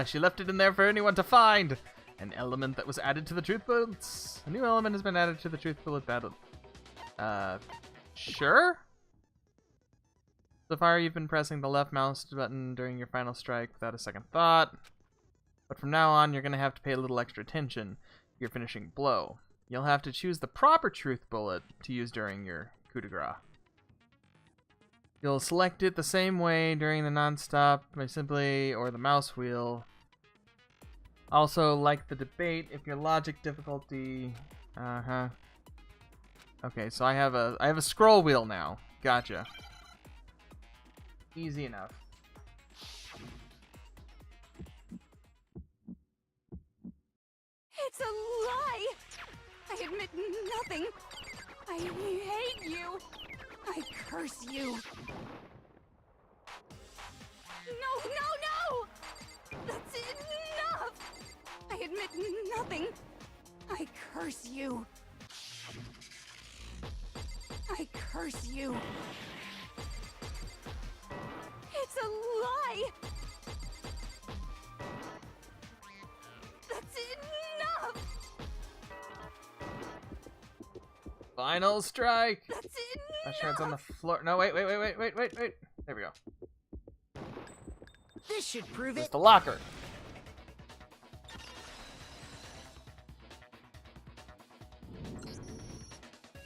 She left it in there for anyone to find. An element that was added to the truth bullets. A new element has been added to the truth bullet battle. Sure? So far, you've been pressing the left mouse button during your final strike without a second thought. But from now on, you're going to have to pay a little extra attention to your finishing blow. You'll have to choose the proper truth bullet to use during your coup de grace. You'll select it the same way during the non-stop by simply, or the mouse wheel. Also, like the debate, if your logic difficulty... Okay, so I have a scroll wheel now. Gotcha. Easy enough. It's a lie! I admit nothing. I hate you. I curse you. No, no, no! That's enough! I admit nothing. I curse you. I curse you. It's a lie! That's enough! Final strike! That's enough! That shard's on the floor. No, wait. There we go. This should prove It's it. the locker.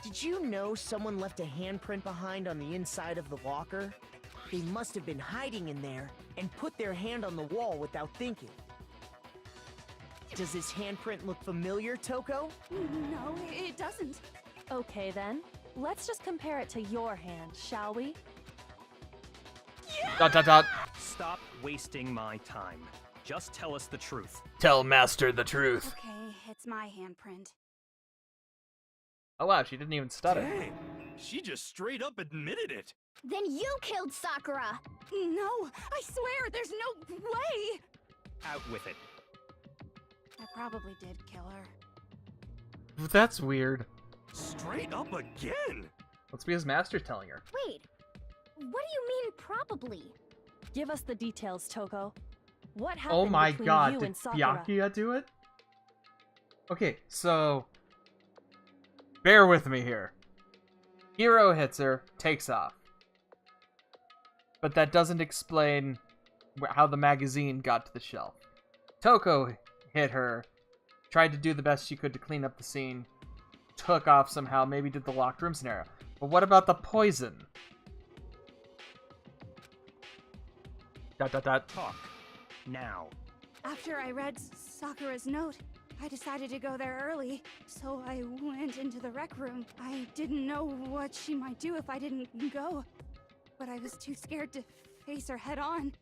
Did you know someone left a handprint behind on the inside of the locker? They must have been hiding in there and put their hand on the wall without thinking. Does this handprint look familiar, Toko? No, it doesn't. Okay then, let's just compare it to your hand, shall we? Dot. Stop wasting my time. Just tell us the truth. Tell Master the truth. Okay, it's my handprint. Oh wow, she didn't even stutter. Dang, she just straight up admitted it. Then you killed Sakura! No, I swear, there's no way! Out with it. I probably did kill her. That's weird. Straight up again? That's because Master's telling her. Wait, what do you mean probably? Give us the details, Toko. What happened Oh my between god, you did and Sakura? Byakuya do it? Okay, so... bear with me here. Hiro hits her, takes off. But that doesn't explain how the magazine got to the shelf. Toko hit her, tried to do the best she could to clean up the scene, took off somehow, maybe did the locked room scenario. But what about the poison? ... Talk. Now. After I read Sakura's note, I decided to go there early, so I went into the rec room. I didn't know what she might do if I didn't go, but I was too scared to face her head on.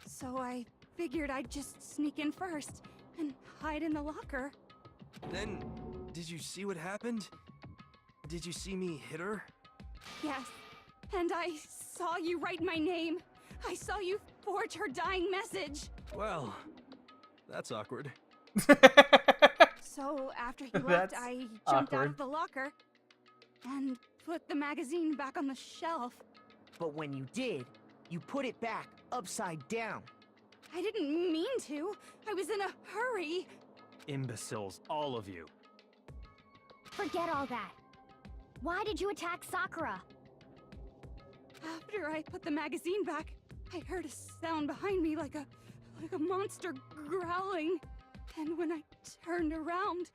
So I figured I'd just sneak in first and hide in the locker. Then, did you see what happened? Did you see me hit her? Yes, and I saw you write my name. I saw you forge her dying message. Well, that's awkward. So after he left, That's I jumped out awkward. of the locker and put the magazine back on the shelf. But when you did, you put it back upside down. I didn't mean to. I was in a hurry. Imbeciles, all of you. Forget all that. Why did you attack Sakura? After I put the magazine back, I heard a sound behind me like a monster growling. And when I turned around,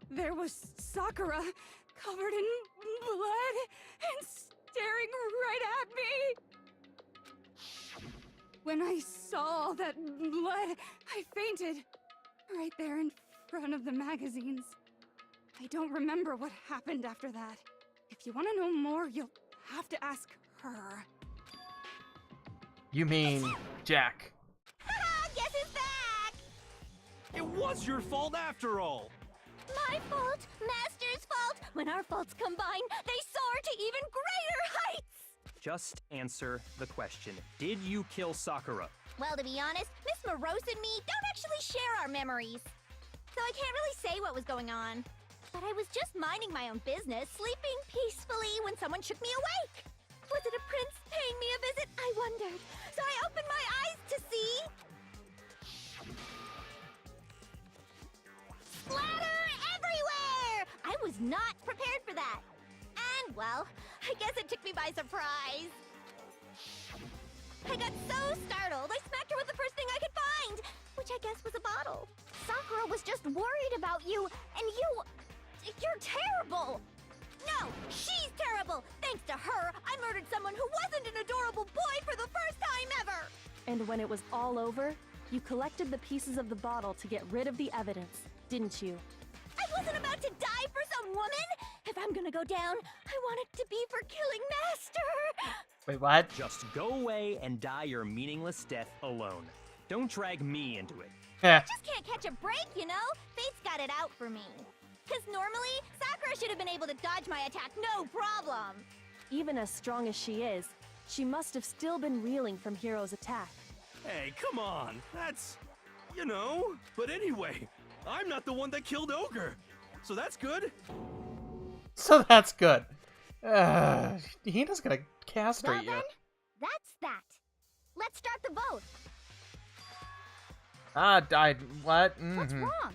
there was Sakura, covered in blood and staring right at me. When I saw all that blood, I fainted right there in front of the magazines. I don't remember what happened after that. If you want to know more, you'll have to ask her. You mean Jack. Guess who's back? It was your fault after all. My fault, Master's fault. When our faults combine, they soar to even greater heights. Just answer the question. Did you kill Sakura? Well, to be honest, Miss Morose and me don't actually share our memories. So I can't really say what was going on. But I was just minding my own business, sleeping peacefully when someone shook me awake. Was it a prince me a visit, I wondered. So I opened my eyes to see... splatter everywhere! I was not prepared for that. And, well, I guess it took me by surprise. I got so startled, I smacked her with the first thing I could find, which I guess was a bottle. Sakura was just worried about you, and you're terrible! No, she's terrible! Thanks to her, I murdered someone who wasn't an adorable boy for the first time ever! And when it was all over, you collected the pieces of the bottle to get rid of the evidence, didn't you? I wasn't about to die for some woman! If I'm gonna go down, I want it to be for killing Master! Wait, what? Just go away and die your meaningless death alone. Don't drag me into it. Yeah. Just can't catch a break, you know? Fate's got it out for me. Cause normally, Sakura should have been able to dodge my attack, no problem! Even as strong as she is, she must have still been reeling from Hiro's attack. Hey, come on. That's, you know. But anyway, I'm not the one that killed Ogre. So that's good. So that's good. Hina's gonna Well castrate you. then, that's that. Let's start the vote. Died. What? What's wrong?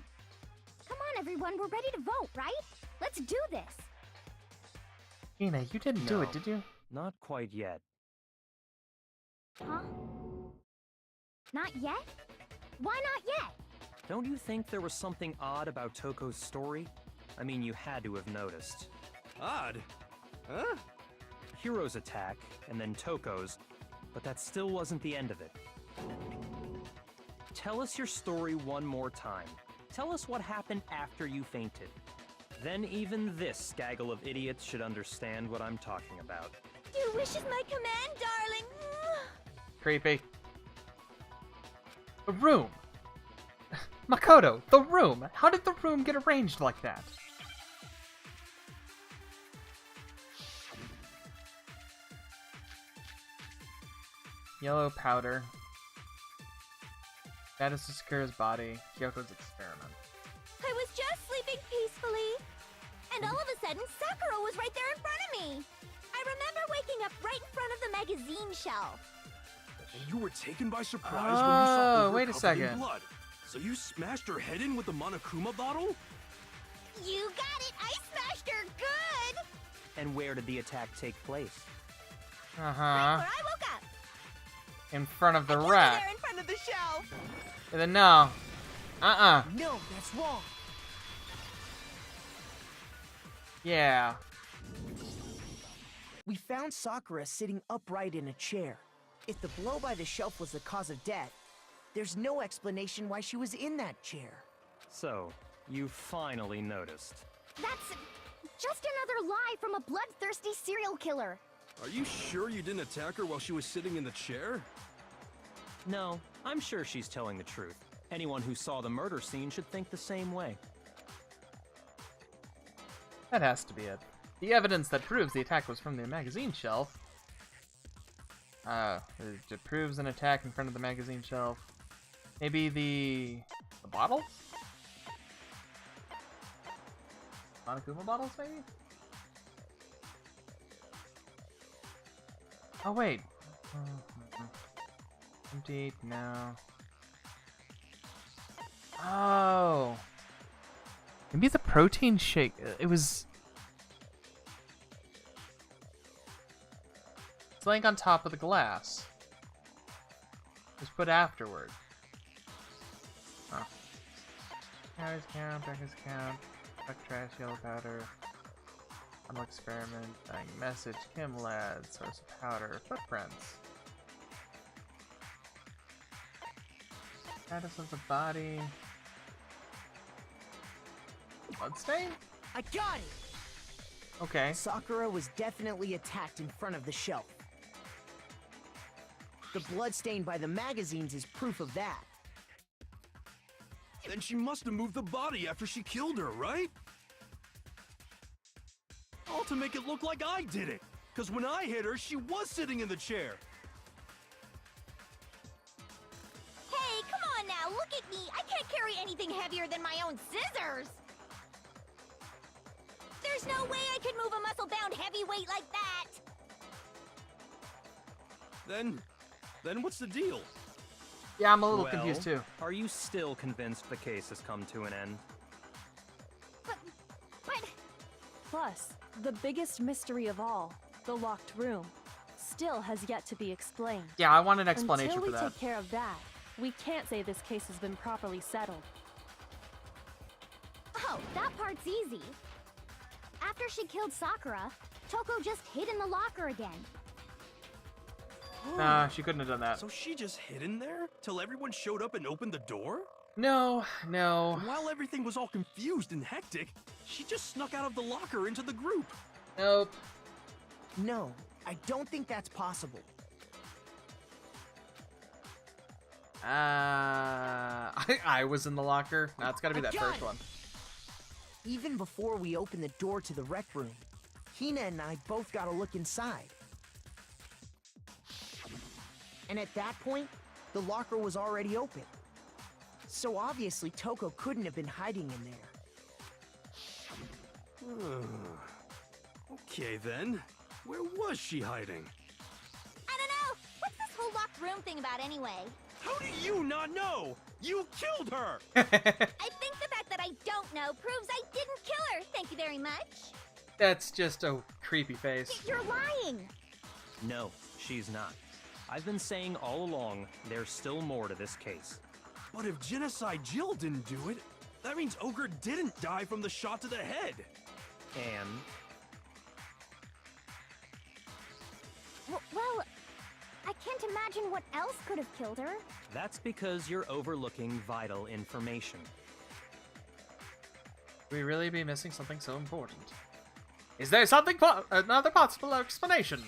Come on, everyone, we're ready to vote, right? Let's do this. Hina, you didn't do No. it, did you? Not quite yet. Huh? Not yet? Why not yet? Don't you think there was something odd about Toko's story? I mean, you had to have noticed. Odd. Huh? Hiro's attack, and then Toko's, but that still wasn't the end of it. Tell us your story one more time. Tell us what happened after you fainted. Then even this gaggle of idiots should understand what I'm talking about. Your wish is my command, darling! Creepy. The room. Makoto, the room. How did the room get arranged like that? Yellow powder. That is to secure his body. Kyoko's experiment. I was just sleeping peacefully, and all of a sudden, Sakura was right there in front of me. I remember waking up right in front of the magazine shelf. And you were taken by surprise when you saw Ogre wait a covered in second. blood. So you smashed her head in with the Monokuma bottle? You got it! I smashed her good! And where did the attack take place? Right Uh-huh. where I woke up. In front of the I killed her rack. there in front of the shelf. And then no. No, that's wrong. Yeah. We found Sakura sitting upright in a chair. If the blow by the shelf was the cause of death, there's no explanation why she was in that chair. So, you finally noticed. That's just another lie from a bloodthirsty serial killer. Are you sure you didn't attack her while she was sitting in the chair? No, I'm sure she's telling the truth. Anyone who saw the murder scene should think the same way. That has to be it. The evidence that proves the attack was from the magazine shelf. It proves an attack in front of the magazine shelf. Maybe the bottles? Monokuma bottles, maybe? Oh, wait. Empty, no. Oh. Maybe the protein shake. It was. It's laying on top of the glass. It was put afterward. Huh. Calories count, breakfast count, duck trash, yellow powder, animal experiment, dying message, Kim lad, source of powder, footprints. Status of the body. Bloodstain? I got it! Okay. Sakura was definitely attacked in front of the shelf. The blood stain by the magazines is proof of that. Then she must have moved the body after she killed her, right? All to make it look like I did it. Because when I hit her, she was sitting in the chair. Hey, come on now, look at me. I can't carry anything heavier than my own scissors. There's no way I could move a muscle-bound heavyweight like that. Then what's the deal? Yeah, I'm a little Well, confused too. Are you still convinced the case has come to an end? But Plus, the biggest mystery of all, the locked room, still has yet to be explained. Yeah, I want an explanation Until for we that. take care of that, we can't say this case has been properly settled. oh, that part's easy. After she killed Sakura, Toko just hid in the locker again. Nah, she couldn't have done that. So she just hid in there till everyone showed up and opened the door? No. And while everything was all confused and hectic, she just snuck out of the locker into the group. Nope. No, I don't think that's possible. I was in the locker. No, it's gotta be that John! first one. Even before we opened the door to the rec room, Hina and I both got a look inside. And at that point, the locker was already open. So obviously Toko couldn't have been hiding in there. Okay then. Where was she hiding? I don't know. What's this whole locked room thing about anyway? How do you not know? You killed her! I think the fact that I don't know proves I didn't kill her. Thank you very much. That's just a creepy face. You're lying. No, she's not. I've been saying all along, there's still more to this case. But if Genocide Jill didn't do it, that means Ogre didn't die from the shot to the head. And Well, I can't imagine what else could have killed her. that's because you're overlooking vital information. We really be missing something so important? Is there something another possible explanation?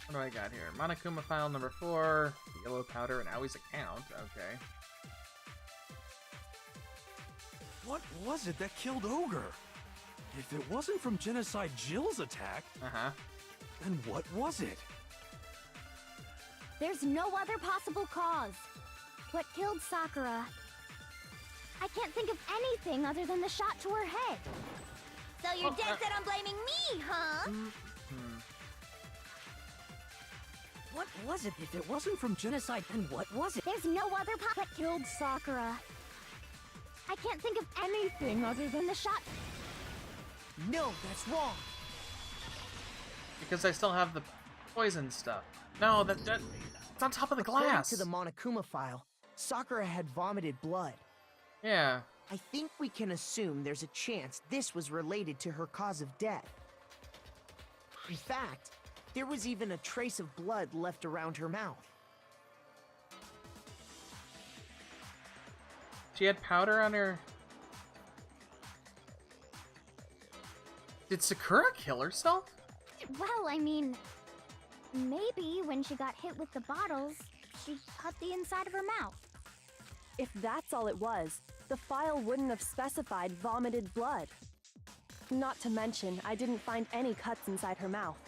What do I got here? Monokuma file number 4, yellow powder, and Aoi's account. Okay. What was it that killed Ogre? If it wasn't from Genocide Jill's attack, Uh-huh. then what was it? There's no other possible cause. What killed Sakura? I can't think of anything other than the shot to her head. So you're dead set on blaming me, huh? What was it? If it wasn't from Genocide, then what was it? There's no other what killed Sakura. I can't think of anything other than the shot. No, that's wrong. Because I still have the poison stuff. No, it's on top of the glass. According to the Monokuma file, Sakura had vomited blood. Yeah. I think we can assume there's a chance this was related to her cause of death. In fact, there was even a trace of blood left around her mouth. She had powder on her... Did Sakura kill herself? Well, I mean, maybe when she got hit with the bottles, she cut the inside of her mouth. If that's all it was, the file wouldn't have specified vomited blood. Not to mention, I didn't find any cuts inside her mouth.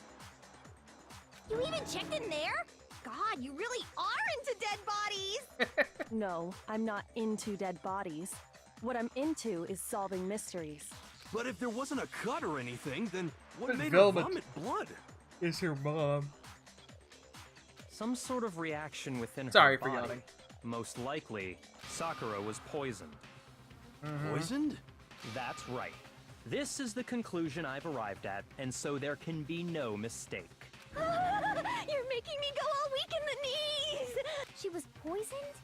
You even checked in there? God, you really are into dead bodies! No, I'm not into dead bodies. What I'm into is solving mysteries. But if there wasn't a cut or anything, then what But made Velvet- her vomit blood? Is her mom. Some sort of reaction within Sorry her for body. yawning. Most likely, Sakura was poisoned. Poisoned? That's right. This is the conclusion I've arrived at, and so there can be no mistake. You're making me go all weak in the knees! She was poisoned?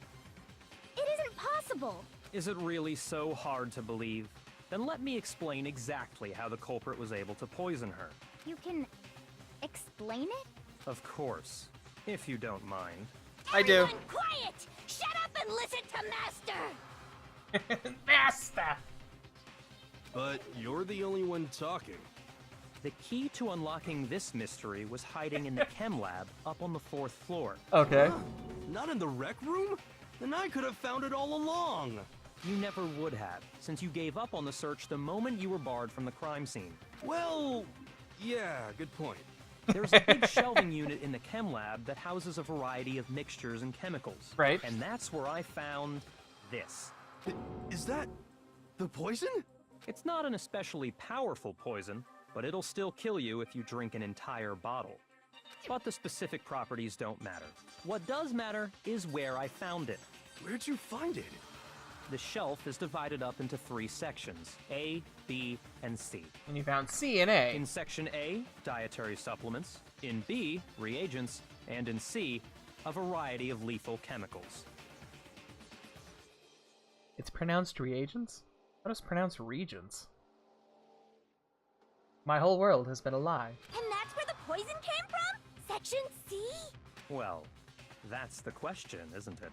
It isn't possible! Is it really so hard to believe? Then let me explain exactly how the culprit was able to poison her. You can explain it? Of course, if you don't mind. I do. Everyone quiet! Shut up and listen to Master! Master! But you're the only one talking. The key to unlocking this mystery was hiding in the chem lab up on the 4th floor. Okay. Not in the rec room? Then I could have found it all along. You never would have, since you gave up on the search the moment you were barred from the crime scene. Well, yeah, good point. There's a big shelving unit in the chem lab that houses a variety of mixtures and chemicals. Right. And that's where I found this. Is that the poison? It's not an especially powerful poison, but it'll still kill you if you drink an entire bottle. But the specific properties don't matter. What does matter is where I found it. Where'd you find it? The shelf is divided up into 3 sections, A, B, and C. And you found C and A. In Section A, dietary supplements. In B, reagents. And in C, a variety of lethal chemicals. It's pronounced reagents? What is pronounced regents? My whole world has been a lie. And that's where the poison came from? Section C? Well, that's the question, isn't it?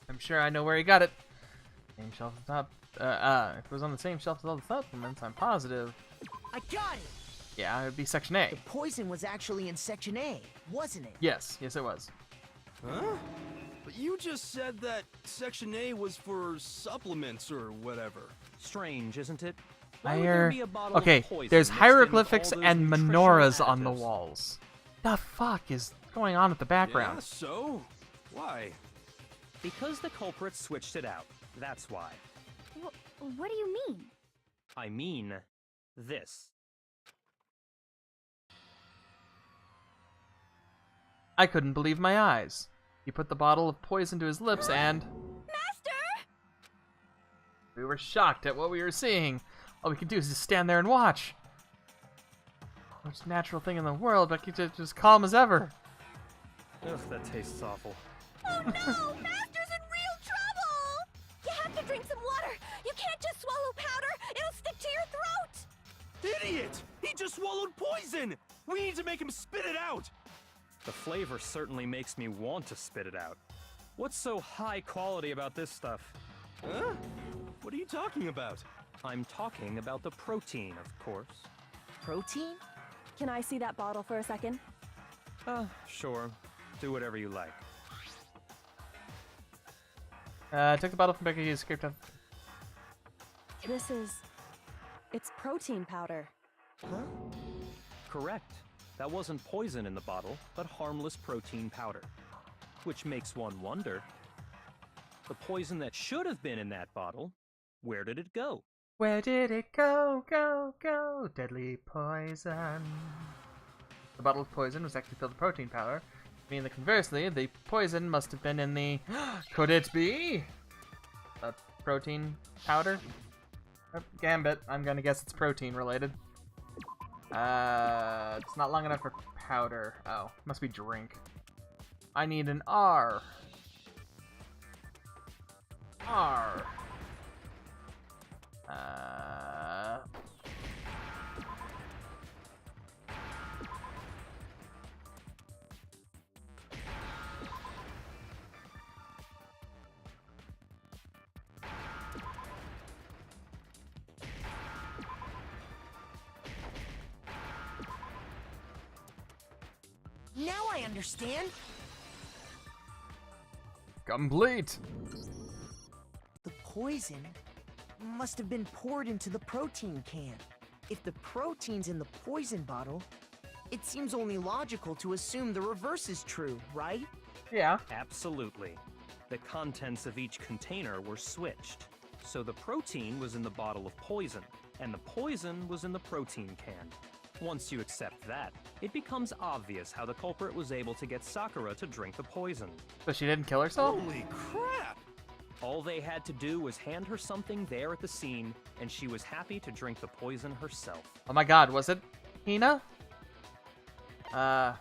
I'm sure I know where he got it. Same shelf at the top. If it was on the same shelf as all the supplements, I'm positive. I got it! Yeah, it would be Section A. The poison was actually in Section A, wasn't it? Yes, it was. Huh? But you just said that Section A was for supplements or whatever. Strange, isn't it? I Why would there hear... be a bottle Okay, of poison there's mixed in with hieroglyphics all those and nutritional menorahs on the additives? walls. The fuck is going on at the background? Yeah, so? Why? Because the culprit switched it out. That's why. What do you mean? I mean, this. I couldn't believe my eyes. He put the bottle of poison to his lips and... Master! We were shocked at what we were seeing. All we could do is just stand there and watch. Most natural thing in the world, but keeps it just calm as ever. Ugh, that tastes awful. Oh no! Master's in real trouble! You have to drink some water. You can't just swallow powder. It'll stick to your throat. Idiot! He just swallowed poison! We need to make him spit it out! The flavor certainly makes me want to spit it out. What's so high quality about this stuff? Huh? What are you talking about? I'm talking about the protein, of course. Protein? Can I see that bottle for a second? Sure. Do whatever you like. I took the bottle from Becky, scraped up. This is... it's protein powder. Huh? Correct. That wasn't poison in the bottle, but harmless protein powder. Which makes one wonder, the poison that should have been in that bottle, where did it go? Where did it go, go, go? Deadly poison. The bottle of poison was actually filled with protein powder, meaning that conversely, the poison must have been in the... Could it be? A protein powder? Gambit, I'm gonna guess it's protein related. It's not long enough for powder. Oh, must be drink. I need an R. R. Now I understand. Complete. The poison must have been poured into the protein can. If the protein's in the poison bottle, it seems only logical to assume the reverse is true, right? Yeah. Absolutely. The contents of each container were switched. So the protein was in the bottle of poison, and the poison was in the protein can. Once you accept that, it becomes obvious how the culprit was able to get Sakura to drink the poison. So she didn't kill herself? Holy crap! All they had to do was hand her something there at the scene, and she was happy to drink the poison herself. Oh my god, was it Hina? Oh.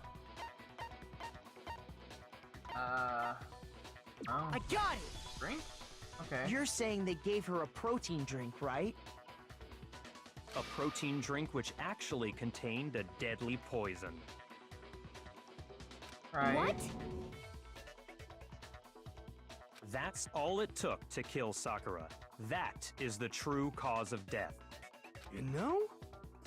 I got it! Drink? Okay. You're saying they gave her a protein drink, right? A protein drink which actually contained a deadly poison. Right. What? That's all it took to kill Sakura. That is the true cause of death. You know,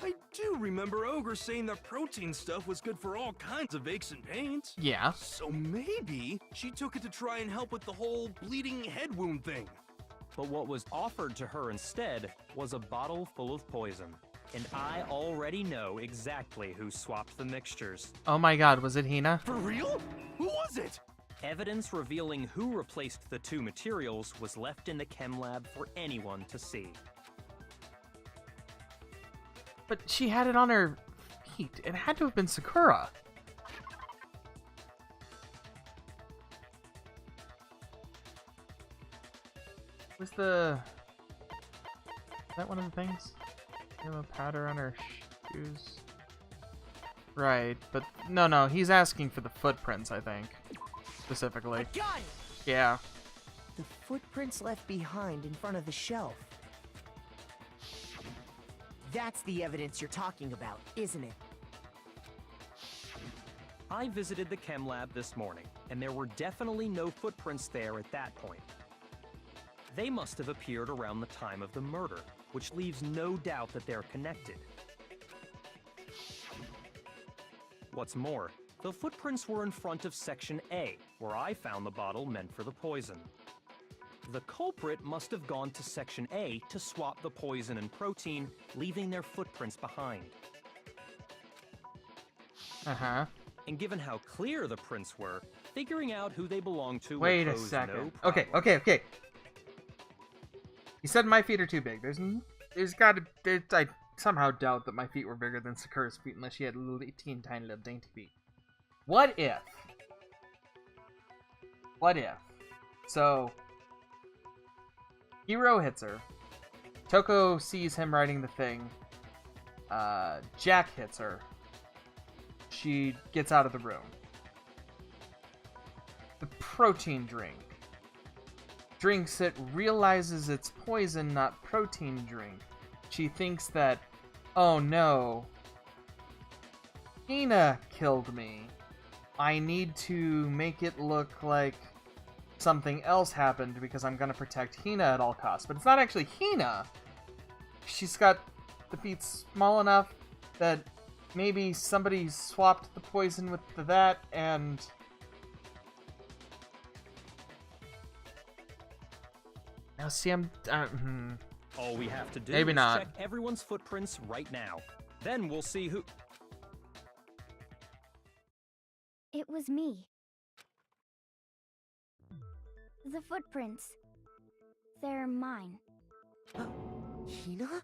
I do remember Ogre saying that protein stuff was good for all kinds of aches and pains. Yeah. So maybe she took it to try and help with the whole bleeding head wound thing. But what was offered to her instead was a bottle full of poison. And I already know exactly who swapped the mixtures. Oh my god, was it Hina? For real? Who was it? Evidence revealing who replaced the two materials was left in the chem lab for anyone to see. But she had it on her feet. It had to have been Sakura. Was the... Is that one of the things? Yellow powder on her shoes? Right, but no, he's asking for the footprints, I think. Specifically. I got it! Yeah. The footprints left behind in front of the shelf. That's the evidence you're talking about, isn't it? I visited the chem lab this morning, and there were definitely no footprints there at that point. They must have appeared around the time of the murder, which leaves no doubt that they're connected. What's more, the footprints were in front of Section A, where I found the bottle meant for the poison. The culprit must have gone to Section A to swap the poison and protein, leaving their footprints behind. Uh-huh. And given how clear the prints were, figuring out who they belonged to Wait would a pose second. no Okay. You said my feet are too big. There's gotta... I somehow doubt that my feet were bigger than Sakura's feet unless she had little tiny little dainty feet. What if? So... Hiro hits her. Toko sees him riding the thing. Jack hits her. She gets out of the room. The protein drink. Drinks it, realizes it's poison, not protein drink. She thinks that, oh no, Hina killed me. I need to make it look like something else happened because I'm gonna protect Hina at all costs. But it's not actually Hina. She's got the feet small enough that maybe somebody swapped the poison with that and... Now see, All we have to do Maybe is not. check everyone's footprints right now. Then we'll see who... It was me. The footprints. They're mine. Hina? ...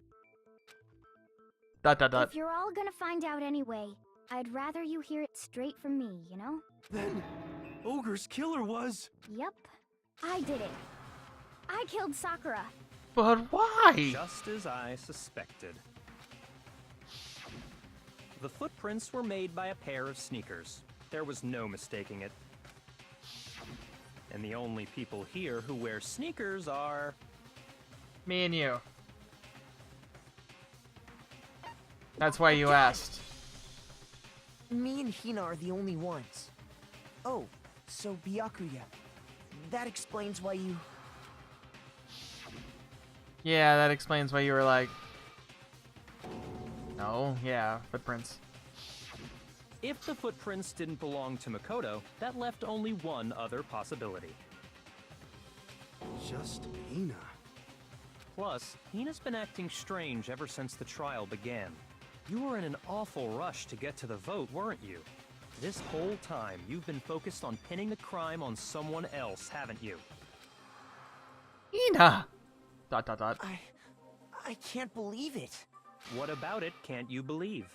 If you're all gonna find out anyway, I'd rather you hear it straight from me, you know? Then, Ogre's killer was... Yep, I did it. I killed Sakura. But why? Just as I suspected. The footprints were made by a pair of sneakers. There was no mistaking it. And the only people here who wear sneakers are... Me and you. That's why you asked. Me and Hina are the only ones. Oh, so Byakuya. That explains why you... Yeah, that explains why you were like... No, yeah, footprints. If the footprints didn't belong to Makoto, that left only one other possibility. Just Hina. Plus, Hina's been acting strange ever since the trial began. You were in an awful rush to get to the vote, weren't you? This whole time, you've been focused on pinning the crime on someone else, haven't you? Hina! ... I can't believe it. What about it can't you believe?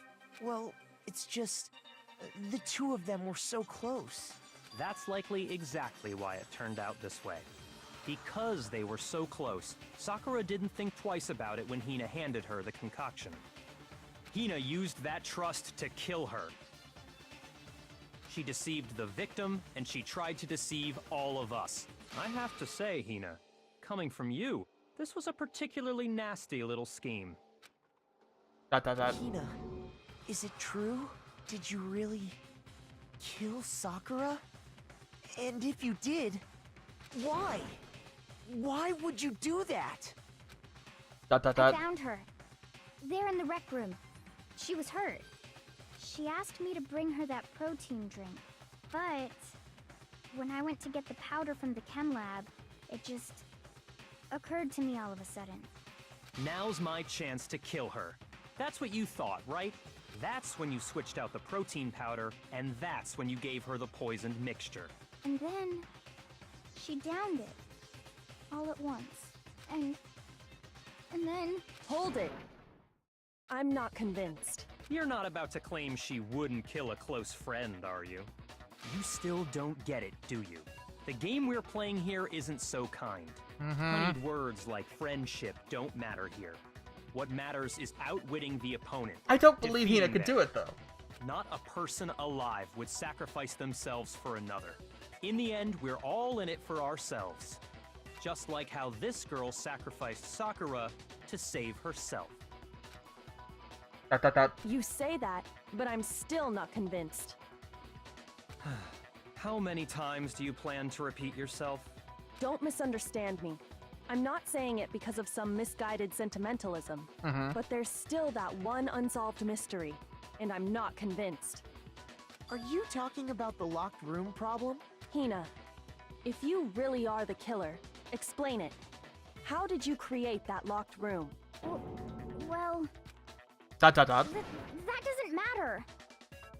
Well, it's just... the two of them were so close. That's likely exactly why it turned out this way. Because they were so close, Sakura didn't think twice about it when Hina handed her the concoction. Hina used that trust to kill her. She deceived the victim, and she tried to deceive all of us. I have to say, Hina, coming from you, this was a particularly nasty little scheme. ... Hina, is it true? Did you really... kill Sakura? And if you did, why? Why would you do that? I found her. There in the rec room. She was hurt. She asked me to bring her that protein drink. But... when I went to get the powder from the chem lab, it just... occurred to me all of a sudden. Now's my chance to kill her. That's what you thought, right? That's when you switched out the protein powder, and that's when you gave her the poisoned mixture. And then... she downed it. All at once. And then... Hold it. I'm not convinced. You're not about to claim she wouldn't kill a close friend, are you? You still don't get it, do you? The game we're playing here isn't so kind. Honeyed words like friendship don't matter here. What matters is outwitting the opponent. I don't believe Hina defeating could them. do it, though. Not a person alive would sacrifice themselves for another. In the end, we're all in it for ourselves. Just like how this girl sacrificed Sakura to save herself. You say that, but I'm still not convinced. How many times do you plan to repeat yourself? Don't misunderstand me. I'm not saying it because of some misguided sentimentalism, but there's still that one unsolved mystery, and I'm not convinced. Are you talking about the locked room problem? Hina, if you really are the killer, explain it. How did you create that locked room? Well, Dot. that doesn't matter.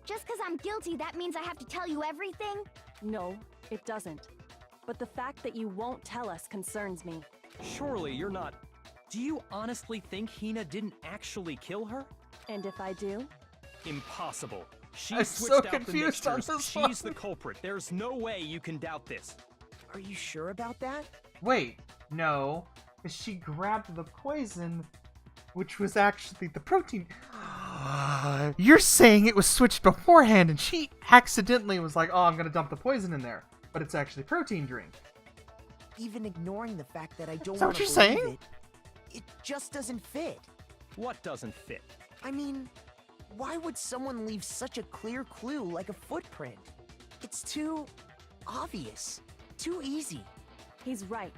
Just because I'm guilty, that means I have to tell you everything? No, it doesn't. But the fact that you won't tell us concerns me. Surely you're not... Do you honestly think Hina didn't actually kill her? And if I do? Impossible. She I'm switched so out the confused on mixtures. this She's one. the culprit. There's no way you can doubt this. Are you sure about that? Wait, no. 'Cause she grabbed the poison, which was actually the protein. You're saying it was switched beforehand and she accidentally was like, oh, I'm gonna dump the poison in there. But it's actually protein drink. Even ignoring the fact that I don't Is that want what to you're believe saying? it just doesn't fit. What doesn't fit? I mean, why would someone leave such a clear clue like a footprint? It's too obvious, too easy. He's right.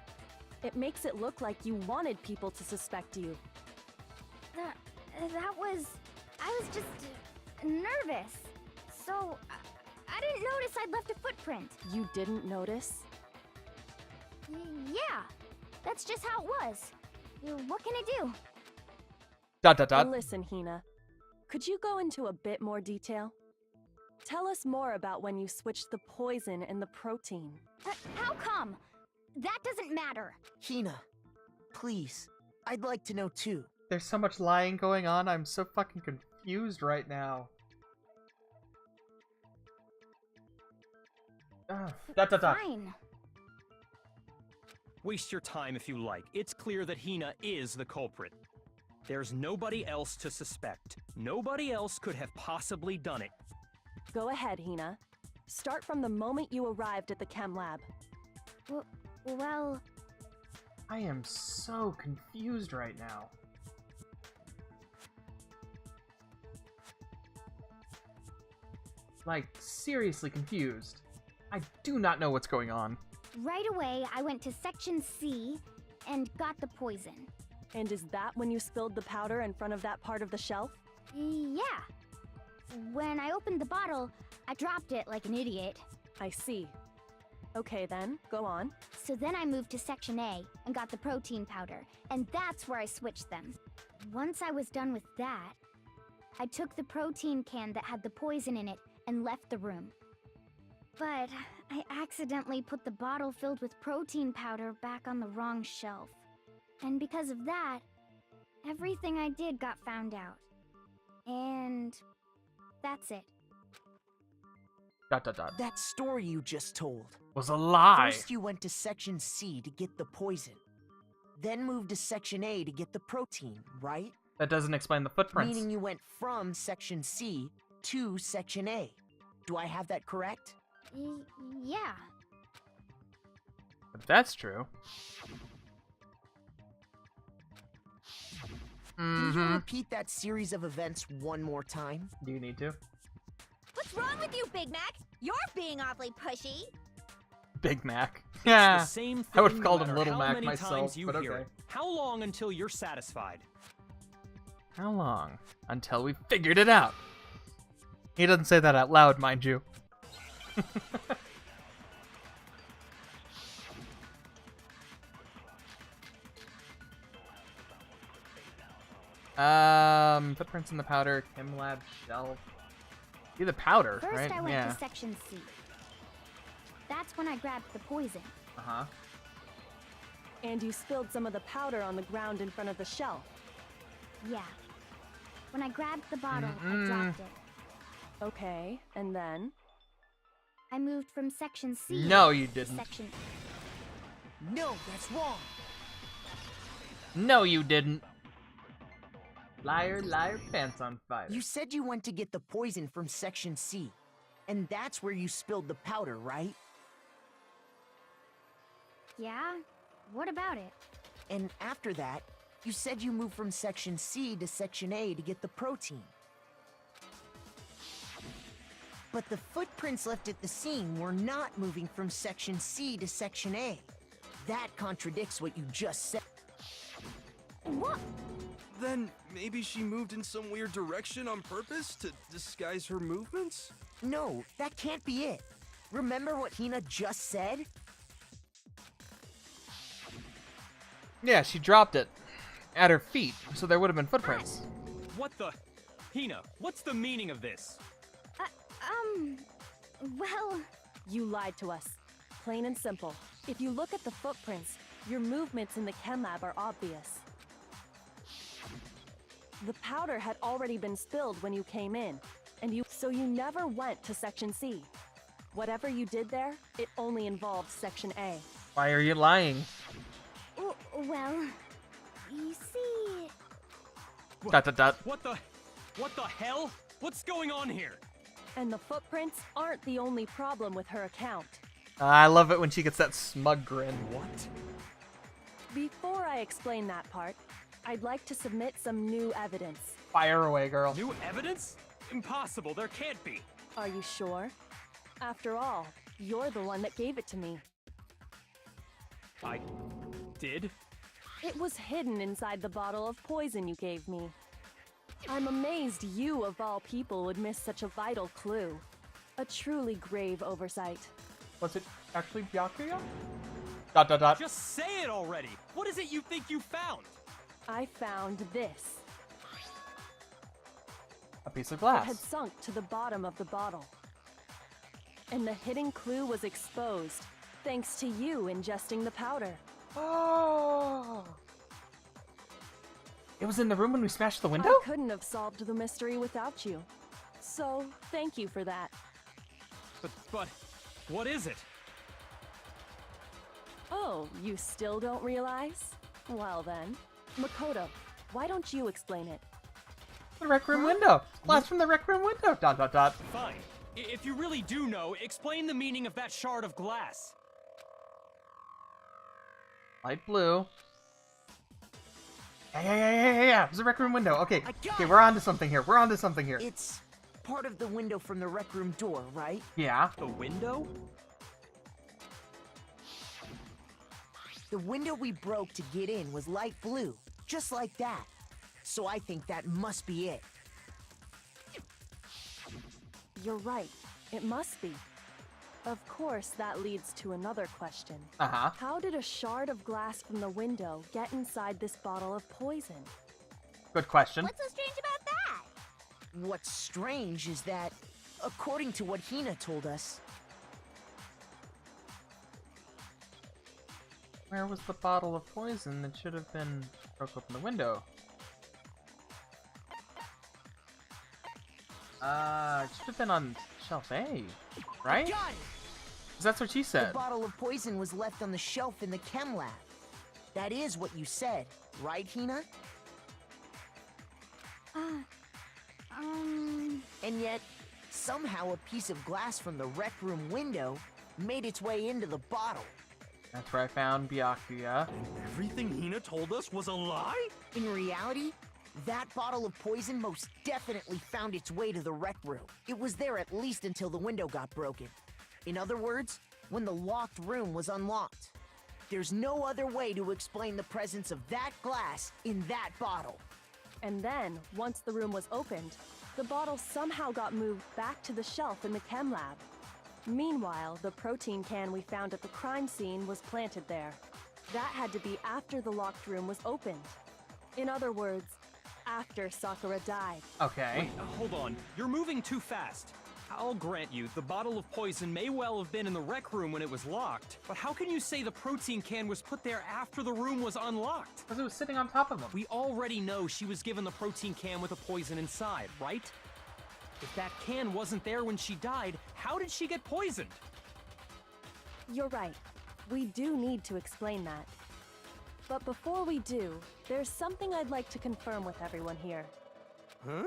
It makes it look like you wanted people to suspect you. That was... I was just nervous. So, I didn't notice I'd left a footprint. You didn't notice? Yeah, that's just how it was. What can I do? Dot. Listen, Hina. Could you go into a bit more detail? Tell us more about when you switched the poison and the protein. How come? That doesn't matter. Hina, please, I'd like to know too. There's so much lying going on, I'm so fucking confused right now. Dot. Fine. Waste your time if you like. It's clear that Hina is the culprit. There's nobody else to suspect. Nobody else could have possibly done it. Go ahead, Hina. Start from the moment you arrived at the chem lab. Well... I am so confused right now. Like, seriously confused. I do not know what's going on. Right away, I went to Section C and got the poison. And is that when you spilled the powder in front of that part of the shelf? Yeah. When I opened the bottle, I dropped it like an idiot. I see. Okay then, go on. So then I moved to Section A and got the protein powder, and that's where I switched them. Once I was done with that, I took the protein can that had the poison in it and left the room. But I accidentally put the bottle filled with protein powder back on the wrong shelf. And because of that, everything I did got found out. And that's it. Dot. That story you just told. Was a lie. First you went to Section C to get the poison. Then moved to Section A to get the protein, right? That doesn't explain the footprints. Meaning you went from Section C to Section A. Do I have that correct? Yeah. If that's true. Can you repeat that series of events one more time? Do you need to? What's wrong with you, Big Mac? You're being awfully pushy. Big Mac. The Yeah. same thing I would have no called him matter Little how Mac many myself, times you but hear okay. it. How long until you're satisfied? How long? Until we figured it out. He doesn't say that out loud, mind you. Footprints in the powder, chem lab shelf. See the powder, First, right? I went Yeah. to Section C. That's when I grabbed the poison. Uh-huh. And you spilled some of the powder on the ground in front of the shelf. Yeah. When I grabbed the bottle, I dropped it. Okay, and then? I moved from section C No, you to didn't. section... No, that's wrong. No, you didn't. Liar, liar, pants on fire. You said you went to get the poison from section C. And that's where you spilled the powder, right? Yeah? What about it? And after that, you said you moved from section C to section A to get the protein. But the footprints left at the scene were not moving from section C to section A. That contradicts what you just said. What? Then maybe she moved in some weird direction on purpose to disguise her movements? No, that can't be it. Remember what Hina just said? Yeah, she dropped it at her feet, so there would have been footprints. What the? Hina, what's the meaning of this? Well... You lied to us. Plain and simple. If you look at the footprints, your movements in the chem lab are obvious. The powder had already been spilled when you came in, so you never went to section C. Whatever you did there, it only involved section A. Why are you lying? Well... You see... Dot dot dot. What the hell? What's going on here? And the footprints aren't the only problem with her account. I love it when she gets that smug grin. What? Before I explain that part, I'd like to submit some new evidence. Fire away, girl. New evidence? Impossible, there can't be. Are you sure? After all, you're the one that gave it to me. I did? It was hidden inside the bottle of poison you gave me. I'm amazed you, of all people, would miss such a vital clue. A truly grave oversight. Was it actually Byakuya? Dot dot dot. Just say it already! What is it you think you found? I found this. A piece of It had glass. sunk to the bottom of the bottle. And the hidden clue was exposed, thanks to you ingesting the powder. Oh. It was in the room when we smashed the window? I couldn't have solved the mystery without you. So, thank you for that. But, what is it? Oh, you still don't realize? Well then, Makoto, why don't you explain it? The rec room window. Glass from the rec room window. Dot dot dot. Fine. If you really do know, explain the meaning of that shard of glass. Light blue. Yeah. It was a rec room window. Okay. I got Okay, it. we're on to something here. We're on to something here. It's part of the window from the rec room door, right? Yeah. The window? The window we broke to get in was light blue, just like that. So I think that must be it. You're right. It must be. Of course, that leads to another question. Uh-huh. How did a shard of glass from the window get inside this bottle of poison? Good question. What's so strange about that? What's strange is that, according to what Hina told us, Where was the bottle of poison that should have been broke open the window? It should have been on shelf A, right? got it! 'Cause that's what she The said. bottle of poison was left on the shelf in the chem lab. That is what you said, right, Hina? And yet, somehow a piece of glass from the rec room window made its way into the bottle. That's where I found Byakuya. Everything Hina told us was a lie? In reality, that bottle of poison most definitely found its way to the rec room. It was there at least until the window got broken. In other words, when the locked room was unlocked. There's no other way to explain the presence of that glass in that bottle. And then, once the room was opened, the bottle somehow got moved back to the shelf in the chem lab. Meanwhile, the protein can we found at the crime scene was planted there. That had to be after the locked room was opened. In other words, after Sakura died. Okay. Wait, hold on. You're moving too fast. I'll grant you, the bottle of poison may well have been in the rec room when it was locked, but how can you say the protein can was put there after the room was unlocked? Because it was sitting on top of him. We already know she was given the protein can with the poison inside, right? If that can wasn't there when she died, how did she get poisoned? You're right. We do need to explain that. But before we do, there's something I'd like to confirm with everyone here. Huh?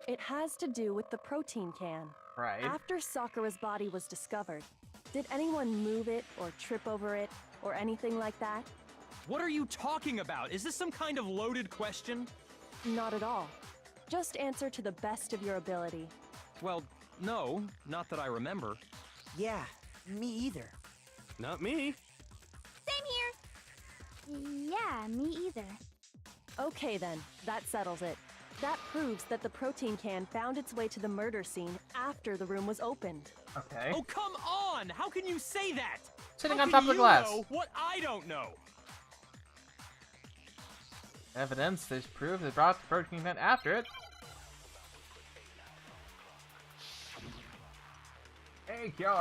It has to do with the protein can. Right. After Sakura's body was discovered, did anyone move it or trip over it or anything like that? What are you talking about? Is this some kind of loaded question? Not at all. Just answer to the best of your ability. Well, no, not that I remember. Yeah, me either. Not me. Same here. Yeah, me either. Okay then, that settles it. That proves that the protein can found its way to the murder scene after the room was opened. Okay. Oh, come on! How can you say that? Sitting How on can top of the you glass. know what I don't know? Evidence. There's proof they brought the protein can after it. Hey, Keio.